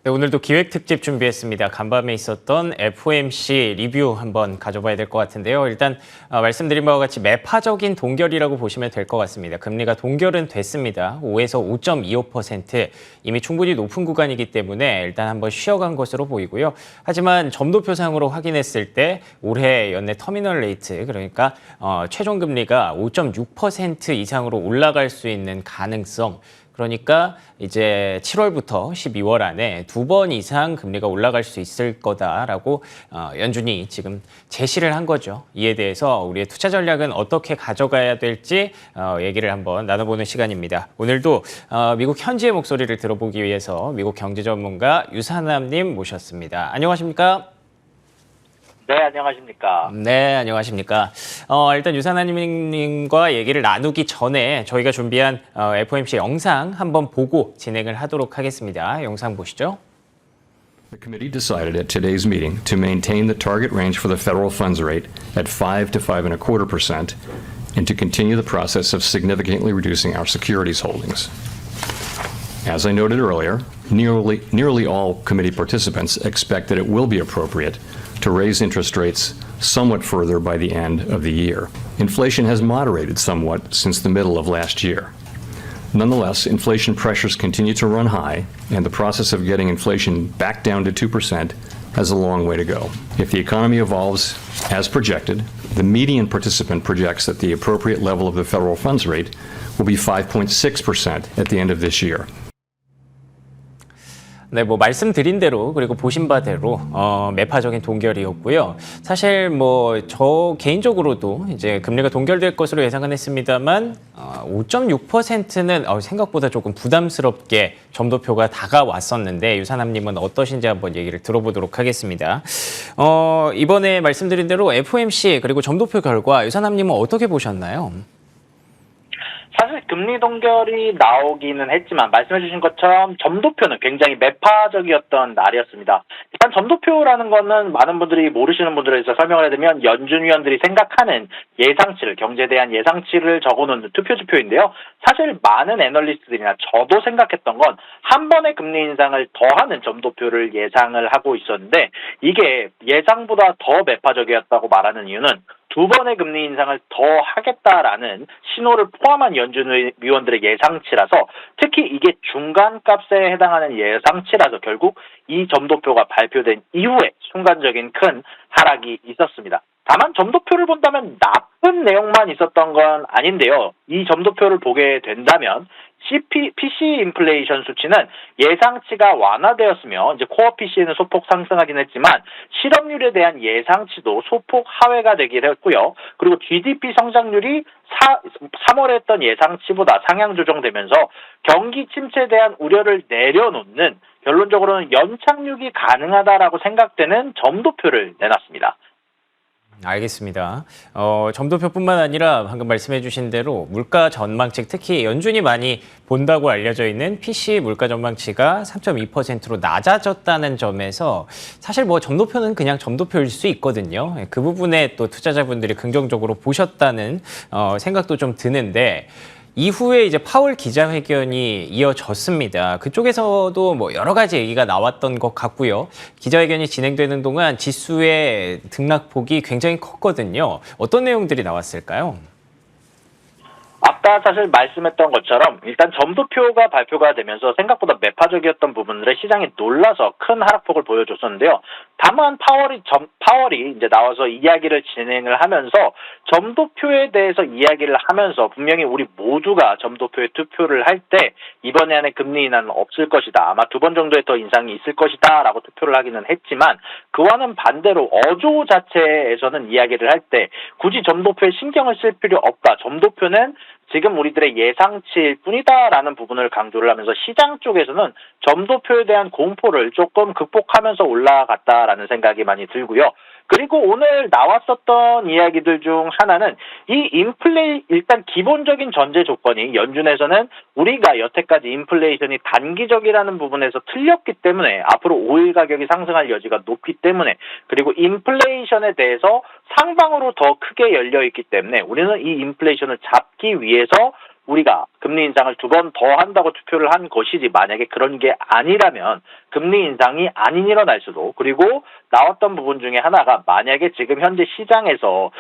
네, 오늘도 기획 특집 준비했습니다. 간밤에 있었던 FOMC 리뷰 한번 가져봐야 될 것 같은데요. 일단 말씀드린 바와 같이 매파적인 동결이라고 보시면 될 것 같습니다. 금리가 동결은 됐습니다. 5에서 5.25% 이미 충분히 높은 구간이기 때문에 일단 한번 쉬어간 것으로 보이고요. 하지만 점도표상으로 확인했을 때 올해 연내 터미널 레이트, 그러니까 최종 금리가 5.6% 이상으로 올라갈 수 있는 가능성, 그러니까 이제 7월부터 12월 안에 2번 이상 금리가 올라갈 수 있을 거다라고 연준이 지금 제시를 한 거죠. 이에 대해서 우리의 투자 전략은 어떻게 가져가야 될지 얘기를 한번 나눠보는 시간입니다. 오늘도 미국 현지의 목소리를 들어보기 위해서 미국 경제 전문가 유산남님 모셨습니다. 안녕하십니까? 네, 안녕하십니까. 네, 안녕하십니까. 일단 유산남님과 얘기를 나누기 전에 저희가 준비한 FOMC 영상 한번 보고 진행을 하도록 하겠습니다. 영상 보시죠. The committee decided at today's meeting to maintain the target range for the federal funds rate at 5 to 5.25% and to continue the process of significantly reducing our securities holdings. As I noted earlier, nearly all committee participants expect that it will be appropriate to raise interest rates somewhat further by the end of the year. Inflation has moderated somewhat since the middle of last year. Nonetheless, inflation pressures continue to run high, and the process of getting inflation back down to 2% has a long way to go. If the economy evolves as projected, the median participant projects that the appropriate level of the federal funds rate will be 5.6% at the end of this year. 네, 뭐 말씀드린 대로 그리고 보신 바대로 매파적인 동결이었고요. 사실 뭐 저 개인적으로도 이제 금리가 동결될 것으로 예상은 했습니다만 5.6%는 생각보다 조금 부담스럽게 점도표가 다가왔었는데 유산남님은 어떠신지 한번 얘기를 들어보도록 하겠습니다. 이번에 말씀드린 대로 FOMC 그리고 점도표 결과 유산남님은 어떻게 보셨나요? 사실 금리 동결이 나오기는 했지만 말씀해주신 것처럼 점도표는 굉장히 매파적이었던 날이었습니다. 일단 점도표라는 거는 많은 분들이 모르시는 분들에 대해서 설명을 해드리면 연준 위원들이 생각하는 예상치를, 경제에 대한 예상치를 적어놓는 투표지표인데요. 사실 많은 애널리스트들이나 저도 생각했던 건 한 번의 금리 인상을 더하는 점도표를 예상을 하고 있었는데 이게 예상보다 더 매파적이었다고 말하는 이유는 두 번의 금리 인상을 더 하겠다라는 신호를 포함한 연준 위원들의 예상치라서 특히 이게 중간값에 해당하는 예상치라서 결국 이 점도표가 발표된 이후에 순간적인 큰 하락이 있었습니다. 다만 점도표를 본다면 나쁜 내용만 있었던 건 아닌데요. 이 점도표를 보게 된다면 PC 인플레이션 수치는 예상치가 완화되었으며 이제 코어 PC는 소폭 상승하긴 했지만 실업률에 대한 예상치도 소폭 하회가 되긴 했고요. 그리고 GDP 성장률이 3월에 했던 예상치보다 상향 조정되면서 경기 침체에 대한 우려를 내려놓는 결론적으로는 연착륙이 가능하다라고 생각되는 점도표를 내놨습니다. 알겠습니다. 점도표뿐만 아니라 방금 말씀해 주신 대로 물가 전망치, 특히 연준이 많이 본다고 알려져 있는 PCE 물가 전망치가 3.2%로 낮아졌다는 점에서 사실 뭐 점도표는 그냥 점도표일 수 있거든요. 그 부분에 또 투자자분들이 긍정적으로 보셨다는 생각도 좀 드는데 이후에 이제 파월 기자회견이 이어졌습니다. 그쪽에서도 뭐 여러 가지 얘기가 나왔던 것 같고요. 기자회견이 진행되는 동안 지수의 등락폭이 굉장히 컸거든요. 어떤 내용들이 나왔을까요? 아까 사실 말씀했던 것처럼 일단 점도표가 발표가 되면서 생각보다 매파적이었던 부분들에 시장이 놀라서 큰 하락폭을 보여줬었는데요. 다만 파월이 이제 나와서 이야기를 진행을 하면서 점도표에 대해서 이야기를 하면서 분명히 우리 모두가 점도표에 투표를 할 때 이번에 안에 금리 인하는 없을 것이다. 아마 2번 정도의 더 인상이 있을 것이다 라고 투표를 하기는 했지만 그와는 반대로 어조 자체에서는 이야기를 할 때 굳이 점도표에 신경을 쓸 필요 없다. 점도표는 지금 우리들의 예상치일 뿐이다라는 부분을 강조를 하면서 시장 쪽에서는 점도표에 대한 공포를 조금 극복하면서 올라갔다라는 생각이 많이 들고요. 그리고 오늘 나왔었던 이야기들 중 하나는 일단 기본적인 전제 조건이 연준에서는 우리가 여태까지 인플레이션이 단기적이라는 부분에서 틀렸기 때문에 앞으로 오일 가격이 상승할 여지가 높기 때문에 그리고 인플레이션에 대해서 상방으로 더 크게 열려 있기 때문에 우리는 이 인플레이션을 잡기 위해서 우리가 금리 인상을 2번 더 한다고 투표를 한 것이지, 만약에 그런 게 아니라면 금리 인상이 아닌 일어날 수도, 그리고 나왔던 부분 중에 하나가 만약에 지금 현재 시장에서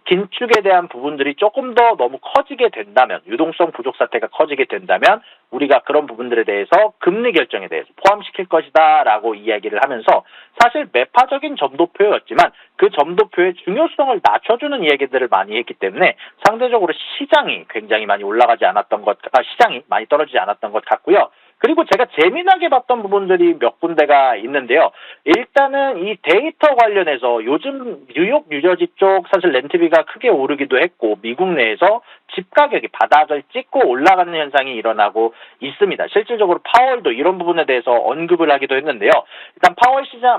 긴축에 대한 부분들이 조금 더 너무 커지게 된다면, 유동성 부족 사태가 커지게 된다면 우리가 그런 부분들에 대해서 금리 결정에 대해서 포함시킬 것이다 라고 이야기를 하면서, 사실 매파적인 점도표였지만 그 점도표의 중요성을 낮춰주는 이야기들을 많이 했기 때문에 상대적으로 시장이 굉장히 많이 올라가지 않았던 시장이 많이 떨어지지 않았던 것 같고요. 그리고 제가 재미나게 봤던 부분들이 몇 군데가 있는데요. 일단은 이 데이터 관련해서 요즘 뉴욕, 뉴저지 쪽 사실 렌트비가 크게 오르기도 했고, 미국 내에서 집 가격이 바닥을 찍고 올라가는 현상이 일어나고 있습니다. 실질적으로 파월도 이런 부분에 대해서 언급을 하기도 했는데요. 일단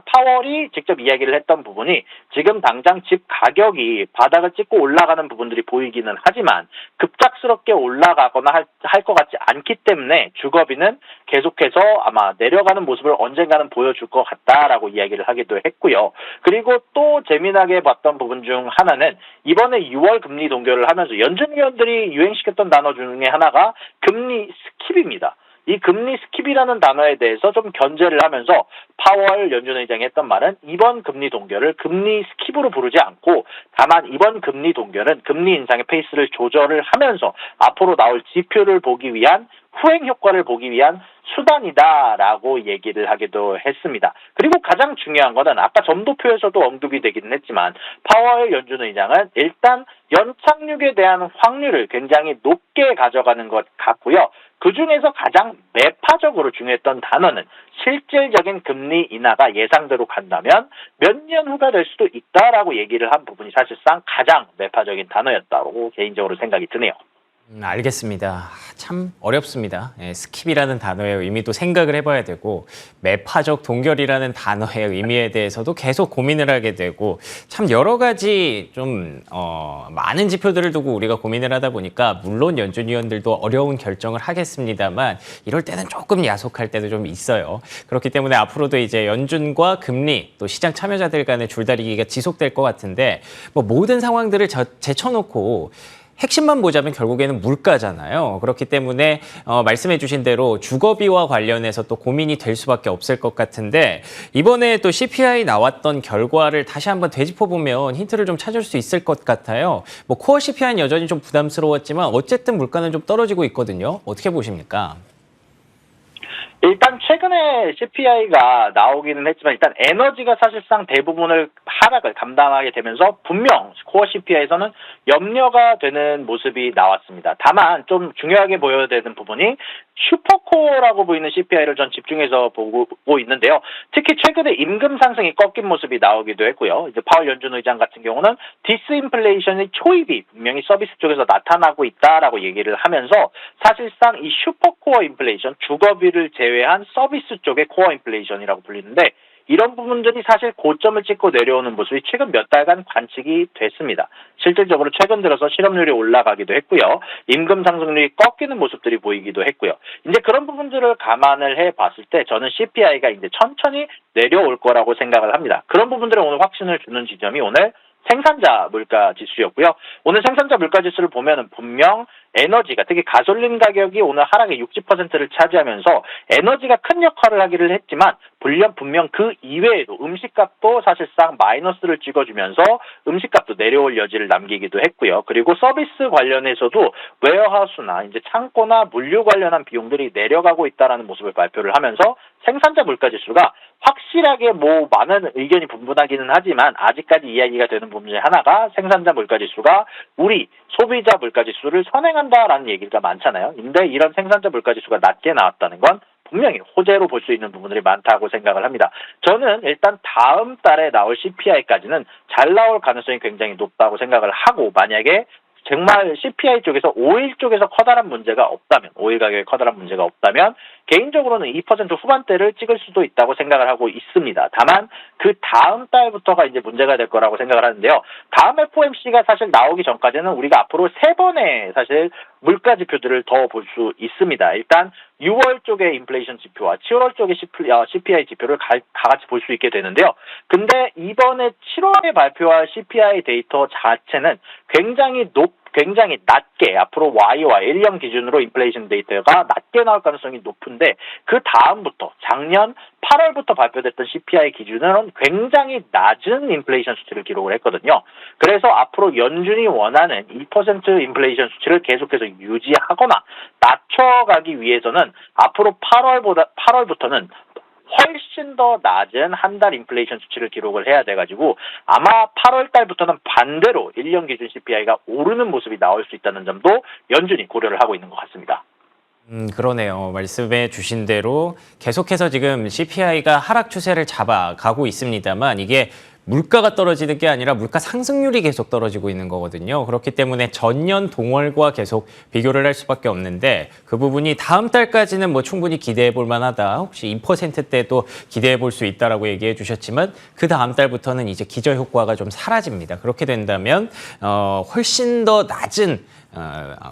파월이 직접 이야기를 했던 부분이 지금 당장 집 가격이 바닥을 찍고 올라가는 부분들이 보이기는 하지만 급작스럽게 올라가거나 할 것 같지 않기 때문에 주거비는 계속해서 아마 내려가는 모습을 언젠가는 보여줄 것 같다라고 이야기를 하기도 했고요. 그리고 또 재미나게 봤던 부분 중 하나는 이번에 6월 금리 동결을 하면서 연준 위원들이 유행시켰던 단어 중에 하나가 금리 스킵입니다. 이 금리 스킵이라는 단어에 대해서 좀 견제를 하면서 파월 연준 의장이 했던 말은 이번 금리 동결을 금리 스킵으로 부르지 않고 다만 이번 금리 동결은 금리 인상의 페이스를 조절을 하면서 앞으로 나올 지표를 보기 위한 후행 효과를 보기 위한 수단이다라고 얘기를 하기도 했습니다. 그리고 가장 중요한 거는 아까 점도표에서도 언급이 되기는 했지만 파월 연준 의장은 일단 연착륙에 대한 확률을 굉장히 높게 가져가는 것 같고요. 그중에서 가장 매파적으로 중요했던 단어는 실질적인 금리 인하가 예상대로 간다면 몇 년 후가 될 수도 있다라고 얘기를 한 부분이 사실상 가장 매파적인 단어였다고 개인적으로 생각이 드네요. 알겠습니다. 참 어렵습니다. 스킵이라는 단어의 의미도 생각을 해봐야 되고 매파적 동결이라는 단어의 의미에 대해서도 계속 고민을 하게 되고 참 여러 가지 좀 많은 지표들을 두고 우리가 고민을 하다 보니까 물론 연준 위원들도 어려운 결정을 하겠습니다만 이럴 때는 조금 야속할 때도 좀 있어요. 그렇기 때문에 앞으로도 이제 연준과 금리 또 시장 참여자들 간의 줄다리기가 지속될 것 같은데 뭐 모든 상황들을 제쳐놓고 핵심만 보자면 결국에는 물가잖아요. 그렇기 때문에 말씀해 주신 대로 주거비와 관련해서 또 고민이 될 수밖에 없을 것 같은데 이번에 또 CPI 나왔던 결과를 다시 한번 되짚어보면 힌트를 좀 찾을 수 있을 것 같아요. 뭐 코어 CPI는 여전히 좀 부담스러웠지만 어쨌든 물가는 좀 떨어지고 있거든요. 어떻게 보십니까? 일단 최근에 CPI가 나오기는 했지만 일단 에너지가 사실상 대부분을 하락을 감당하게 되면서 분명 코어 CPI에서는 염려가 되는 모습이 나왔습니다. 다만 좀 중요하게 보여야 되는 부분이 슈퍼코어라고 보이는 CPI를 전 집중해서 보고 있는데요. 특히 최근에 임금 상승이 꺾인 모습이 나오기도 했고요. 이제 파월 연준 의장 같은 경우는 디스인플레이션의 초입이 분명히 서비스 쪽에서 나타나고 있다라고 얘기를 하면서 사실상 이 슈퍼코어 인플레이션, 주거비를 제외한 서비스 쪽의 코어 인플레이션이라고 불리는데 이런 부분들이 사실 고점을 찍고 내려오는 모습이 최근 몇 달간 관측이 됐습니다. 실질적으로 최근 들어서 실업률이 올라가기도 했고요. 임금 상승률이 꺾이는 모습들이 보이기도 했고요. 이제 그런 부분들을 감안을 해봤을 때 저는 CPI가 이제 천천히 내려올 거라고 생각을 합니다. 그런 부분들에 오늘 확신을 주는 지점이 오늘 생산자 물가 지수였고요. 오늘 생산자 물가 지수를 보면은 분명 에너지가 특히 가솔린 가격이 오늘 하락의 60%를 차지하면서 에너지가 큰 역할을 하기를 했지만 분명 그 이외에도 음식값도 사실상 마이너스를 찍어주면서 음식값도 내려올 여지를 남기기도 했고요. 그리고 서비스 관련해서도 웨어하우스나 이제 창고나 물류 관련한 비용들이 내려가고 있다라는 모습을 발표를 하면서 생산자 물가 지수가 확실하게 뭐 많은 의견이 분분하기는 하지만 아직까지 이야기가 되는 부분 중에 하나가 생산자 물가 지수가 우리 소비자 물가 지수를 선행한다라는 얘기가 많잖아요. 근데 이런 생산자 물가 지수가 낮게 나왔다는 건 분명히 호재로 볼 수 있는 부분들이 많다고 생각을 합니다. 저는 일단 다음 달에 나올 CPI까지는 잘 나올 가능성이 굉장히 높다고 생각을 하고 만약에 정말 CPI 쪽에서 오일 쪽에서 커다란 문제가 없다면, 오일 가격에 커다란 문제가 없다면 개인적으로는 2% 후반대를 찍을 수도 있다고 생각을 하고 있습니다. 다만 그 다음 달부터가 이제 문제가 될 거라고 생각을 하는데요. 다음 FOMC가 사실 나오기 전까지는 우리가 앞으로 3번의 사실 물가 지표들을 더 볼 수 있습니다. 일단 6월 쪽의 인플레이션 지표와 7월 쪽의 CPI 지표를 다 같이 볼 수 있게 되는데요. 근데 이번에 7월에 발표할 CPI 데이터 자체는 굉장히 낮게 앞으로 YOY 1년 기준으로 인플레이션 데이터가 낮게 나올 가능성이 높은데 그 다음부터 작년 8월부터 발표됐던 CPI 기준은 굉장히 낮은 인플레이션 수치를 기록을 했거든요. 그래서 앞으로 연준이 원하는 2% 인플레이션 수치를 계속해서 유지하거나 낮춰가기 위해서는 앞으로 8월부터는 훨씬 더 낮은 한 달 인플레이션 수치를 기록을 해야 돼가지고 아마 8월 달부터는 반대로 1년 기준 CPI가 오르는 모습이 나올 수 있다는 점도 연준이 고려를 하고 있는 것 같습니다. 그러네요. 말씀해 주신 대로 계속해서 지금 CPI가 하락 추세를 잡아가고 있습니다만 이게 물가가 떨어지는 게 아니라 물가 상승률이 계속 떨어지고 있는 거거든요. 그렇기 때문에 전년 동월과 계속 비교를 할 수밖에 없는데 그 부분이 다음 달까지는 뭐 충분히 기대해 볼 만하다. 혹시 2%대도 기대해 볼 수 있다라고 얘기해 주셨지만 그 다음 달부터는 이제 기저효과가 좀 사라집니다. 그렇게 된다면 훨씬 더 낮은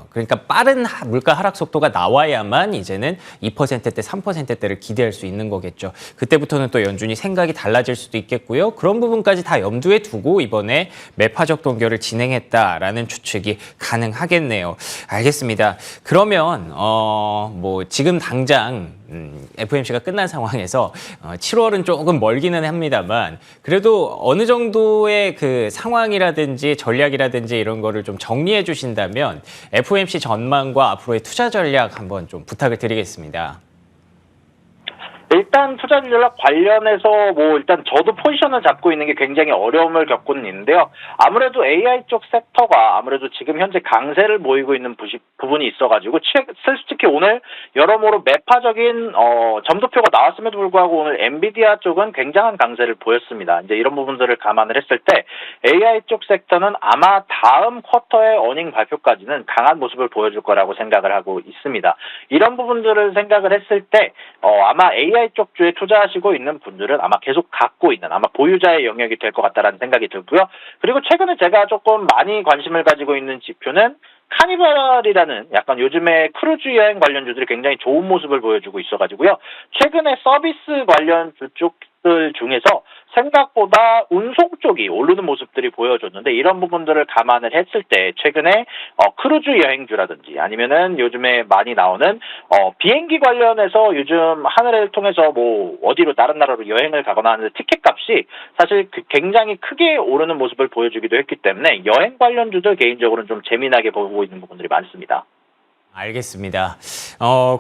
그러니까 빠른 물가 하락 속도가 나와야만 이제는 2%대, 3%대를 기대할 수 있는 거겠죠. 그때부터는 또 연준이 생각이 달라질 수도 있겠고요. 그런 부분까지 다 염두에 두고 이번에 매파적 동결을 진행했다라는 추측이 가능하겠네요. 알겠습니다. 그러면 뭐 지금 당장 FOMC가 끝난 상황에서 7월은 조금 멀기는 합니다만 그래도 어느 정도의 그 상황이라든지 전략이라든지 이런 거를 좀 정리해 주신다면 FOMC 전망과 앞으로의 투자 전략 한번 좀 부탁을 드리겠습니다. 일단 투자 전략 관련해서 일단 저도 포지션을 잡고 있는 게 굉장히 어려움을 겪고 있는데요. 아무래도 AI 쪽 섹터가 아무래도 지금 현재 강세를 보이고 있는 부분이 있어가지고 솔직히 오늘 여러모로 매파적인 점도표가 나왔음에도 불구하고 오늘 엔비디아 쪽은 굉장한 강세를 보였습니다. 이제 이런 부분들을 감안을 했을 때 AI 쪽 섹터는 아마 다음 쿼터의 어닝 발표까지는 강한 모습을 보여줄 거라고 생각을 하고 있습니다. 이런 부분들을 생각을 했을 때 아마 AI 쪽 주에 투자하시고 있는 분들은 아마 계속 갖고 있는 아마 보유자의 영역이 될 것 같다라는 생각이 들고요. 그리고 최근에 제가 조금 많이 관심을 가지고 있는 지표는 카니발이라는 약간 요즘에 크루즈 여행 관련주들이 굉장히 좋은 모습을 보여주고 있어가지고요. 최근에 서비스 관련주 쪽들 중에서 생각보다 운송 쪽이 오르는 모습들이 보여줬는데 이런 부분들을 감안을 했을 때 최근에 크루즈 여행주라든지 아니면은 요즘에 많이 나오는 비행기 관련해서 요즘 하늘을 통해서 뭐 어디로 다른 나라로 여행을 가거나 하는 티켓 값이 사실 굉장히 크게 오르는 모습을 보여주기도 했기 때문에 여행 관련주들 개인적으로는 좀 재미나게 보고 있는 부분들이 많습니다. 알겠습니다.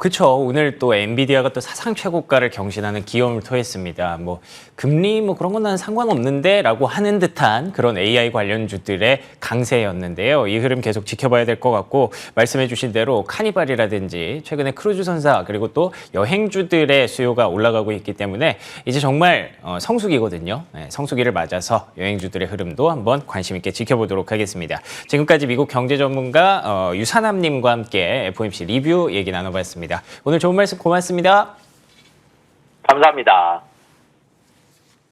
그쵸. 오늘 또 엔비디아가 또 사상 최고가를 경신하는 기염을 토했습니다. 뭐, 금리 뭐 그런 건 나는 상관없는데 라고 하는 듯한 그런 AI 관련주들의 강세였는데요. 이 흐름 계속 지켜봐야 될 것 같고, 말씀해 주신 대로 카니발이라든지 최근에 크루즈선사 그리고 또 여행주들의 수요가 올라가고 있기 때문에 이제 정말 성수기거든요. 네, 성수기를 맞아서 여행주들의 흐름도 한번 관심 있게 지켜보도록 하겠습니다. 지금까지 미국 경제 전문가 유산함님과 함께 FOMC 리뷰 얘기 나눠봤습니다. 오늘 좋은 말씀 고맙습니다. 감사합니다.